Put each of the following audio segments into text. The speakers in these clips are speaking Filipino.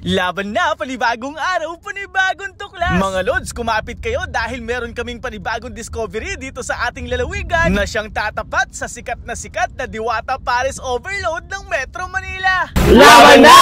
Laban na, panibagong araw, panibagong tuklas. Mga Lods, kumapit kayo dahil meron kaming panibagong discovery dito sa ating lalawigan na siyang tatapat sa sikat na Diwata Pares Overload ng Metro Manila. Laban na!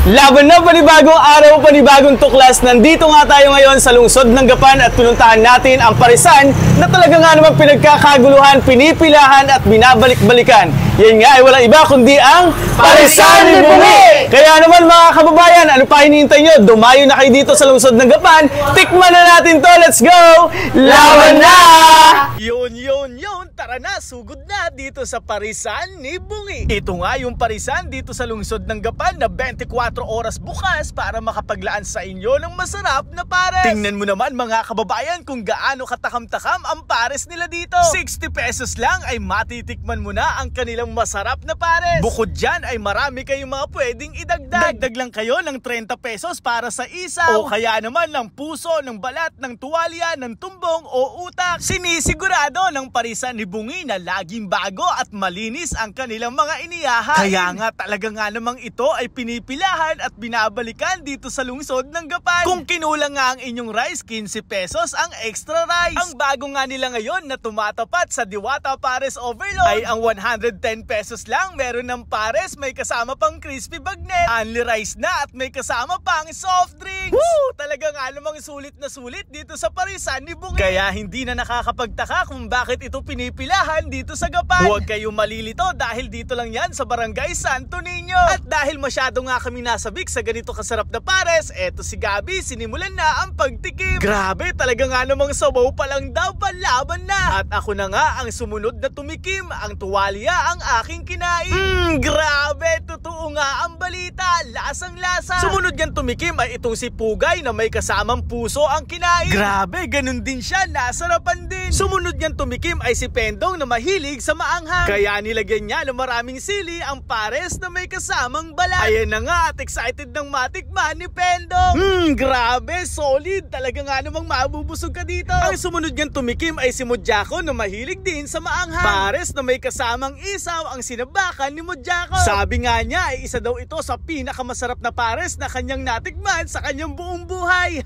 Laban na, panibagong araw, panibagong tuklas. Nandito nga tayo ngayon sa lungsod ng Gapan at pinuntahan natin ang Parisan na talaga nga naman pinagkakaguluhan, pinipilahan at binabalik-balikan. Yan nga ay walang iba kundi ang Parisan ni Bungi! Kaya naman mga kababayan, ano pa hinihintay nyo? Dumayo na kayo dito sa lungsod ng Gapan. Tikman na natin to. Let's go! Laban na! Yun. Tara na, sugod na dito sa Parisan ni Bungi. Ito nga yung Parisan dito sa lungsod ng Gapan na 24 oras bukas para makapaglaan sa inyo ng masarap na pares. Tingnan mo naman mga kababayan kung gaano katakam-takam ang pares nila dito. 60 pesos lang ay matitikman mo na ang kanilang masarap na pares. Bukod dyan ay marami kayong mga pwedeng idagdag. Dagdag lang kayo ng 30 pesos para sa isaw. O kaya naman ng puso, ng balat, ng tuwalya, ng tumbong o utak. Sinisigurado ng Parisan ni Bungi na laging bago at malinis ang kanilang mga inihahain. Kaya nga talaga nga namang ito ay pinipilahan at binabalikan dito sa lungsod ng Gapan. Kung kinulang nga ang inyong rice, 15 pesos ang extra rice. Ang bago nga nila ngayon na tumatapat sa Diwata Pares Overload ay ang 110 pesos lang. Meron ng pares, may kasama pang crispy bagnet, only rice na at may kasama pang soft drinks. Woo! Talaga nga namang sulit na sulit dito sa Parisan ni Bungi. Kaya hindi na nakakapagtaka kung bakit ito pinipilahan dito sa Gapan. Huwag kayong malilito dahil dito lang yan sa Barangay Santo Niño. At dahil masyado nga kami nasabik sa ganito kasarap na pares, eto si Gabi sinimulan na ang pagtikim. Grabe, talaga nga namang sabaw pa lang daw, palaban na. At ako na nga ang sumunod na tumikim. Ang tuwalya ang aking kinain. Grabe, totoo nga ang balita. Lasang-lasa. Sumunod yan tumikim ay itong si Pugay na may kasamang puso ang kinain. Grabe, ganun din siya, nasarapan din. Sumunod yan tumikim ay si Pendong na mahilig sa maanghang. Kaya nilagyan niya ng maraming sili ang pares na may kasamang balat. Ayan na nga at excited ng matikman ni Pendong. Grabe, solid. Talaga nga namang mabubusog ka dito. Ang sumunod yan tumikim ay si Mojako na mahilig din sa maanghang. Pares na may kasamang isaw ang sinabakan ni Mojako. Sabi nga niya ay isa daw ito sa pinakamasarap na pares na kanyang natikman sa kanyang buong buhay.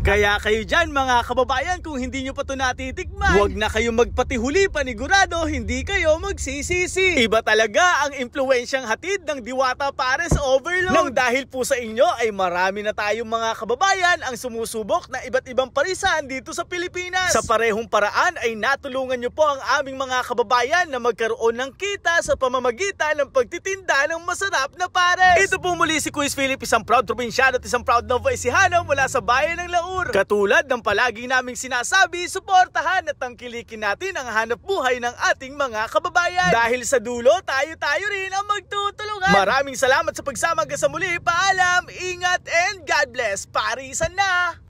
Kaya kayo dyan mga kababayan, kung hindi nyo pa ito natitikman, huwag na kayo magpatihuli, panigurado hindi kayo magsisisi. Iba talaga ang impluensyang hatid ng Diwata Pares Overload. Nang dahil po sa inyo ay marami na tayong mga kababayan ang sumusubok na iba't ibang parisan dito sa Pilipinas. Sa parehong paraan ay natulungan nyo po ang aming mga kababayan na magkaroon ng kita sa pamamagitan ng pagtitinda ng masarap na pares. Ito po muli si Quiz Philip, isang proud probinsyano at isang proud Novoecijano mula sa bayan ng Laur. Katulad ng palagi naming sinasabi, suportahan at tangkilikin natin ang hanap buhay ng ating mga kababayan. Dahil sa dulo, tayo rin ang magtutulungan. Maraming salamat sa pagsama hanggang sa muli. Paalam, ingat and God bless. Parisan na!